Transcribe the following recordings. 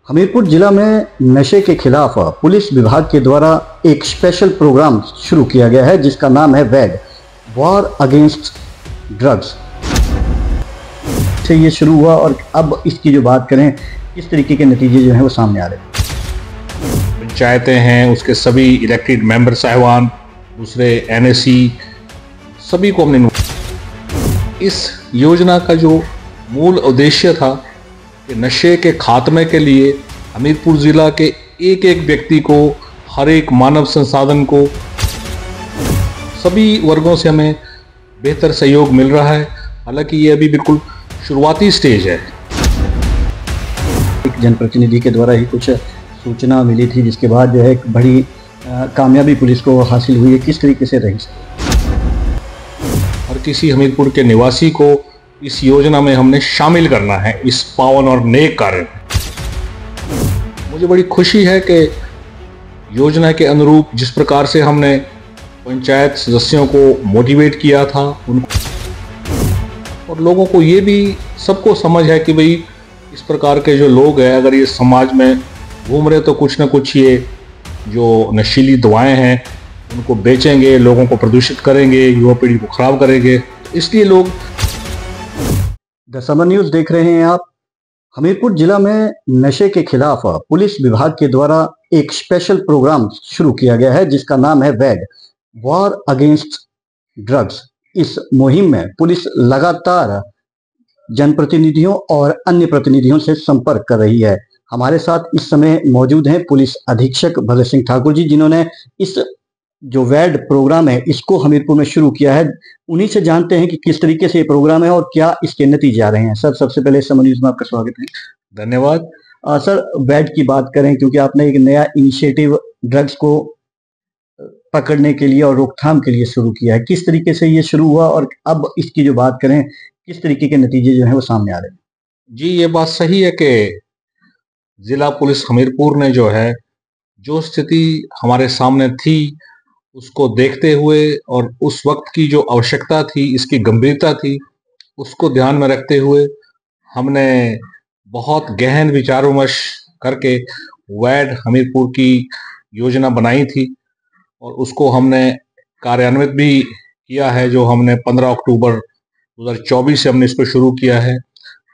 हमीरपुर जिला में नशे के खिलाफ पुलिस विभाग के द्वारा एक स्पेशल प्रोग्राम शुरू किया गया है जिसका नाम है वैड वॉर अगेंस्ट ड्रग्स से ये शुरू हुआ और अब इसकी जो बात करें किस तरीके के नतीजे जो हैं वो सामने आ रहे हैं। पंचायतें हैं, उसके सभी इलेक्टेड मेंबर साहिबान, दूसरे एनएसी, सभी को हमने इस योजना का जो मूल उद्देश्य था कि नशे के खात्मे के लिए हमीरपुर ज़िला के एक एक व्यक्ति को, हर एक मानव संसाधन को, सभी वर्गों से हमें बेहतर सहयोग मिल रहा है। हालांकि ये अभी बिल्कुल शुरुआती स्टेज है। एक जनप्रतिनिधि के द्वारा ही कुछ सूचना मिली थी जिसके बाद जो है एक बड़ी कामयाबी पुलिस को हासिल हुई है, किस तरीके से रही? हर किसी हमीरपुर के निवासी को इस योजना में हमने शामिल करना है, इस पावन और नेक कार्य में। मुझे बड़ी खुशी है कि योजना के अनुरूप जिस प्रकार से हमने पंचायत सदस्यों को मोटिवेट किया था, उनको और लोगों को ये भी सबको समझ है कि भाई इस प्रकार के जो लोग हैं अगर ये समाज में घूम रहे तो कुछ ना कुछ ये जो नशीली दवाएं हैं उनको बेचेंगे, लोगों को प्रदूषित करेंगे, युवा पीढ़ी को खराब करेंगे। इसलिए लोग द समर न्यूज़ देख रहे हैं आप। हमीरपुर जिला में नशे के खिलाफ पुलिस विभाग के द्वारा एक स्पेशल प्रोग्राम शुरू किया गया है जिसका नाम है वैड वॉर अगेंस्ट ड्रग्स। इस मुहिम में पुलिस लगातार जनप्रतिनिधियों और अन्य प्रतिनिधियों से संपर्क कर रही है। हमारे साथ इस समय मौजूद हैं पुलिस अधीक्षक भगत सिंह ठाकुर जी, जिन्होंने इस जो वैड प्रोग्राम है इसको हमीरपुर में शुरू किया है। उन्हीं से जानते हैं कि किस तरीके से ये प्रोग्राम है और क्या इसके नतीजे आ रहे हैं। सर, सबसे पहले समर न्यूज़ में आपका स्वागत है। धन्यवाद। सर, वैड की बात करें क्योंकि आपने एक नया इनिशिएटिव ड्रग्स को पकड़ने के लिए और रोकथाम के लिए शुरू किया है, किस तरीके से ये शुरू हुआ और अब इसकी जो बात करें किस तरीके के नतीजे जो हैं वो सामने आ रहे हैं? जी, ये बात सही है कि जिला पुलिस हमीरपुर ने जो है जो स्थिति हमारे सामने थी उसको देखते हुए और उस वक्त की जो आवश्यकता थी, इसकी गंभीरता थी, उसको ध्यान में रखते हुए हमने बहुत गहन विचार विमर्श करके वैड हमीरपुर की योजना बनाई थी और उसको हमने कार्यान्वित भी किया है। जो हमने 15 अक्टूबर 2024 से हमने इसको शुरू किया है।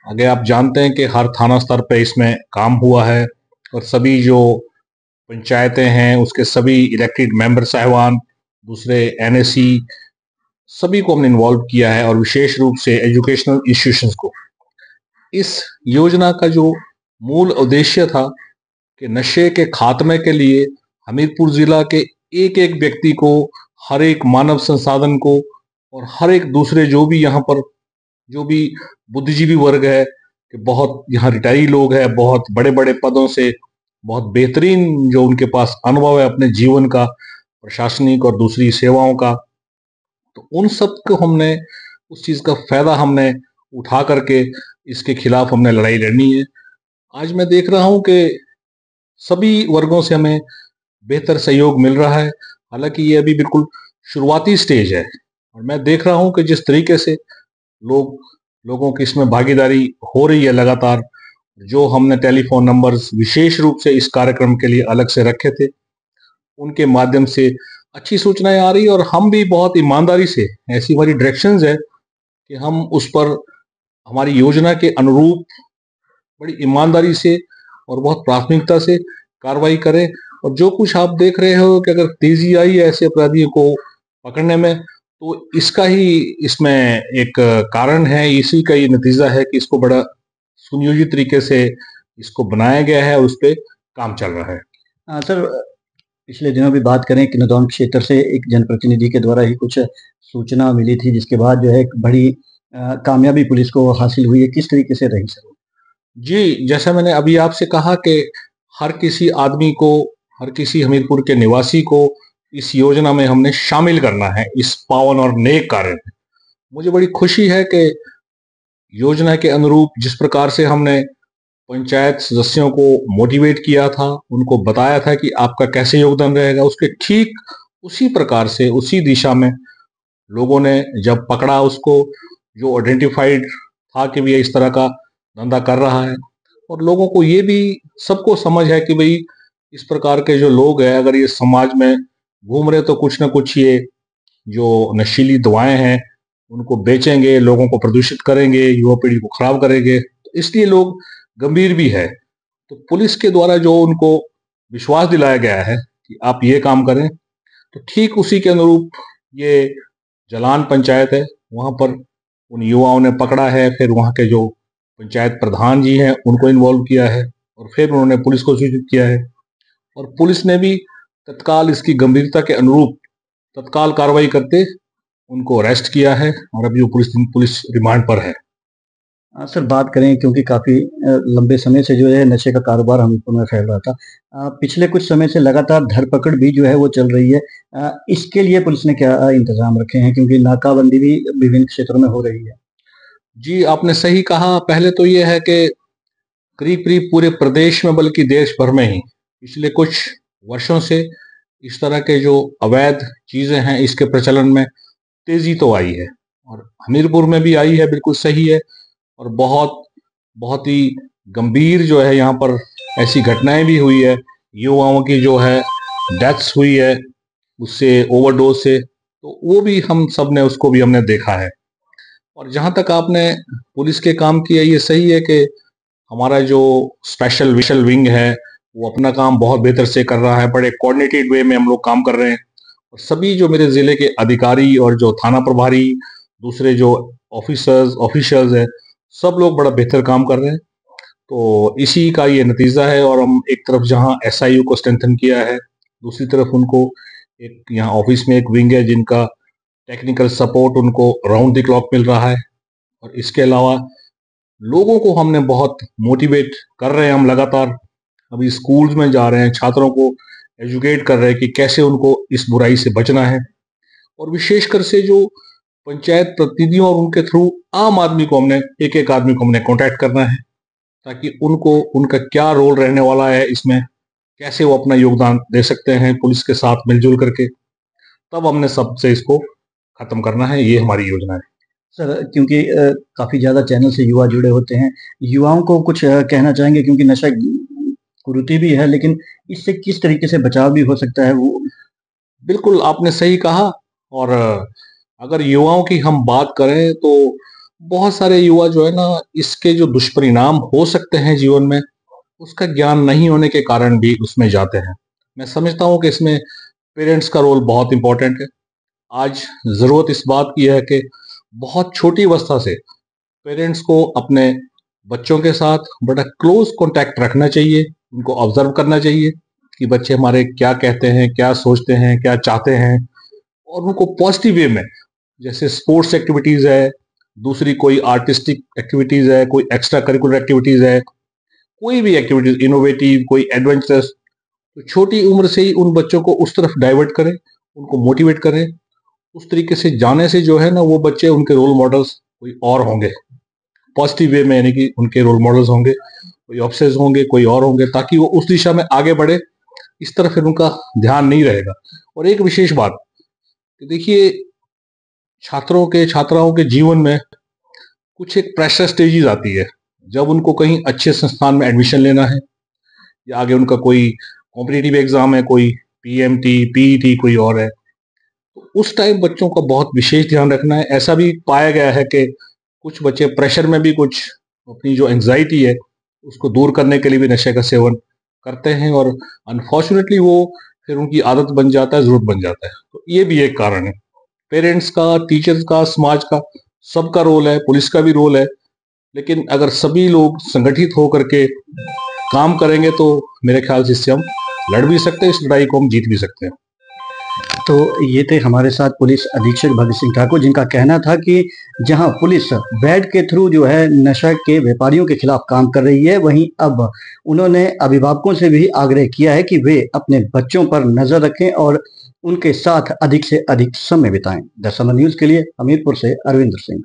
आगे आप जानते हैं कि हर थाना स्तर पे इसमें काम हुआ है और सभी जो पंचायतें हैं, उसके सभी इलेक्टेड मेंबर साहिबान, दूसरे एनएसी, सभी को हमने इन्वॉल्व किया है और विशेष रूप से एजुकेशनल इंस्टीट्यूशंस को। इस योजना का जो मूल उद्देश्य था कि नशे के खात्मे के लिए हमीरपुर ज़िला के एक एक व्यक्ति को, हर एक मानव संसाधन को और हर एक दूसरे जो भी यहाँ पर जो भी बुद्धिजीवी वर्ग है कि बहुत यहाँ रिटायरी लोग हैं, बहुत बड़े बड़े पदों से, बहुत बेहतरीन जो उनके पास अनुभव है अपने जीवन का, प्रशासनिक और दूसरी सेवाओं का, तो उन सब को हमने उस चीज़ का फायदा हमने उठा करके इसके खिलाफ हमने लड़ाई लड़नी है। आज मैं देख रहा हूँ कि सभी वर्गों से हमें बेहतर सहयोग मिल रहा है। हालांकि ये अभी बिल्कुल शुरुआती स्टेज है और मैं देख रहा हूँ कि जिस तरीके से लोगों की इसमें भागीदारी हो रही है लगातार, जो हमने टेलीफोन नंबर्स विशेष रूप से इस कार्यक्रम के लिए अलग से रखे थे, उनके माध्यम से अच्छी सूचनाएं आ रही है और हम भी बहुत ईमानदारी से, ऐसी हमारी डायरेक्शंस है कि हम उस पर हमारी योजना के अनुरूप बड़ी ईमानदारी से और बहुत प्राथमिकता से कार्रवाई करें। और जो कुछ आप देख रहे हो कि अगर तेजी आई है ऐसे अपराधियों को पकड़ने में, तो इसका ही इसमें एक कारण है, इसी का ये नतीजा है कि इसको बड़ा सुनियोजित तरीके से इसको बनाया गया है और उस पर काम चल रहा है। सर, पिछले दिनों भी बात करें कि नदौन क्षेत्र से एक जनप्रतिनिधि के द्वारा ही कुछ सूचना मिली थी जिसके बाद जो है एक बड़ी कामयाबी पुलिस को हासिल हुई है, किस तरीके से रही सर? जी, जैसा मैंने अभी आपसे कहा कि हर किसी आदमी को, हर किसी हमीरपुर के निवासी को इस योजना में हमने शामिल करना है, इस पावन और नेक कार्य में। मुझे बड़ी खुशी है कि योजना के अनुरूप जिस प्रकार से हमने पंचायत सदस्यों को मोटिवेट किया था, उनको बताया था कि आपका कैसे योगदान रहेगा, उसके ठीक उसी प्रकार से, उसी दिशा में लोगों ने जब पकड़ा उसको, जो आइडेंटिफाइड था कि भैया इस तरह का धंधा कर रहा है, और लोगों को ये भी सबको समझ है कि भाई इस प्रकार के जो लोग हैं अगर ये समाज में घूम रहे तो कुछ ना कुछ ये जो नशीली दवाएं हैं उनको बेचेंगे, लोगों को प्रदूषित करेंगे, युवा पीढ़ी को खराब करेंगे, तो इसलिए लोग गंभीर भी है। तो पुलिस के द्वारा जो उनको विश्वास दिलाया गया है कि आप ये काम करें, तो ठीक उसी के अनुरूप ये जलान पंचायत है, वहां पर उन युवाओं ने पकड़ा है, फिर वहां के जो पंचायत प्रधान जी हैं उनको इन्वॉल्व किया है और फिर उन्होंने पुलिस को सूचित किया है और पुलिस ने भी तत्काल इसकी गंभीरता के अनुरूप तत्काल कार्रवाई करते उनको अरेस्ट किया है और अभी वो पुलिस पुलिस रिमांड पर है। सर बात करें क्योंकि काफ़ी लंबे समय से जो है नशे का कारोबार हमीरपुर में फैल रहा था। पिछले कुछ समय से लगातार धरपकड़ भी जो है वो चल रही है। इसके लिए पुलिस ने क्या इंतज़ाम रखे हैं? क्योंकि नाकाबंदी भी विभिन्न क्षेत्रों में हो रही है। जी, आपने सही कहा। पहले तो ये है कि करीब-करीब पूरे प्रदेश में बल्कि देश भर में ही पिछले कुछ वर्षों से इस तरह के जो अवैध चीज़ें हैं इसके प्रचलन में तेज़ी तो आई है और हमीरपुर में भी आई है, बिल्कुल सही है। और बहुत बहुत ही गंभीर जो है यहाँ पर ऐसी घटनाएं भी हुई है, युवाओं की जो है डेथ्स हुई है उससे, ओवरडोज से, तो वो भी हम सब ने उसको भी हमने देखा है। और जहाँ तक आपने पुलिस के काम की है, ये सही है कि हमारा जो स्पेशल विशल विंग है वो अपना काम बहुत बेहतर से कर रहा है, बड़े कोऑर्डिनेटेड वे में हम लोग काम कर रहे हैं और सभी जो मेरे ज़िले के अधिकारी और जो थाना प्रभारी, दूसरे जो ऑफिशियल्स हैं, सब लोग बड़ा बेहतर काम कर रहे हैं। तो इसी का ये नतीजा है और हम एक तरफ जहाँ एसआईयू को स्ट्रेंथन किया है, दूसरी तरफ उनको एक यहाँ ऑफिस में एक विंग है जिनका टेक्निकल सपोर्ट उनको राउंड द क्लॉक मिल रहा है और इसके अलावा लोगों को हमने बहुत मोटिवेट कर रहे हैं हम लगातार। अभी स्कूल्स में जा रहे हैं, छात्रों को एजुकेट कर रहे हैं कि कैसे उनको इस बुराई से बचना है और विशेषकर से जो पंचायत प्रतिनिधियों और उनके थ्रू आम आदमी को हमने एक एक आदमी को हमने कांटेक्ट करना है ताकि उनको उनका क्या रोल रहने वाला है इसमें, कैसे वो अपना योगदान दे सकते हैं पुलिस के साथ मिलजुल करके, तब हमने सबसे इसको खत्म करना है। ये हमारी योजना है। सर क्योंकि काफ़ी ज़्यादा चैनल से युवा जुड़े होते हैं, युवाओं को कुछ कहना चाहेंगे क्योंकि नशा कुरीति भी है लेकिन इससे किस तरीके से बचाव भी हो सकता है वो? बिल्कुल आपने सही कहा। और अगर युवाओं की हम बात करें तो बहुत सारे युवा जो है ना इसके जो दुष्परिणाम हो सकते हैं जीवन में उसका ज्ञान नहीं होने के कारण भी उसमें जाते हैं। मैं समझता हूँ कि इसमें पेरेंट्स का रोल बहुत इंपॉर्टेंट है। आज ज़रूरत इस बात की है कि बहुत छोटी अवस्था से पेरेंट्स को अपने बच्चों के साथ बड़ा क्लोज कांटेक्ट रखना चाहिए, उनको ऑब्जर्व करना चाहिए कि बच्चे हमारे क्या कहते हैं, क्या सोचते हैं, क्या चाहते हैं और उनको पॉजिटिव वे में, जैसे स्पोर्ट्स एक्टिविटीज़ है, दूसरी कोई आर्टिस्टिक एक्टिविटीज़ है, कोई एक्स्ट्रा करिकुलर एक्टिविटीज़ है, कोई भी एक्टिविटीज़ इनोवेटिव, कोई एडवेंचरस, तो छोटी उम्र से ही उन बच्चों को उस तरफ डाइवर्ट करें, उनको मोटिवेट करें। उस तरीके से जाने से जो है ना वो बच्चे उनके रोल मॉडल्स कोई और होंगे, पॉजिटिव वे में, यानी कि उनके रोल मॉडल्स होंगे, कोई ऑफिसर्स होंगे, कोई और होंगे, ताकि वो उस दिशा में आगे बढ़े। इस तरफ फिर उनका ध्यान नहीं रहेगा। और एक विशेष बात कि देखिए, छात्राओं के जीवन में कुछ एक प्रेशर स्टेजेस आती है जब उनको कहीं अच्छे संस्थान में एडमिशन लेना है या आगे उनका कोई कॉम्पिटिटिव एग्जाम है, कोई पीएमटी, पीईटी कोई और है, तो उस टाइम बच्चों का बहुत विशेष ध्यान रखना है। ऐसा भी पाया गया है कि कुछ बच्चे प्रेशर में भी कुछ अपनी जो एंजाइटी है उसको दूर करने के लिए भी नशे का सेवन करते हैं और अनफॉर्चुनेटली वो फिर उनकी आदत बन जाता है, जरूरत बन जाता है। तो ये भी एक कारण है। पेरेंट्स का, टीचर्स का, समाज का, सबका रोल है, पुलिस का भी रोल है। लेकिन अगर सभी लोग संगठित होकर के काम करेंगे तो मेरे ख्याल से इससे हम लड़ भी सकते हैं, इस लड़ाई को हम जीत भी सकते हैं। तो ये थे हमारे साथ पुलिस अधीक्षक भगत सिंह ठाकुर जिनका कहना था कि जहां पुलिस वैड के थ्रू जो है नशा के व्यापारियों के खिलाफ काम कर रही है, वहीं अब उन्होंने अभिभावकों से भी आग्रह किया है कि वे अपने बच्चों पर नजर रखें और उनके साथ अधिक से अधिक समय बिताएं। द समर न्यूज के लिए हमीरपुर से अरविंदर सिंह।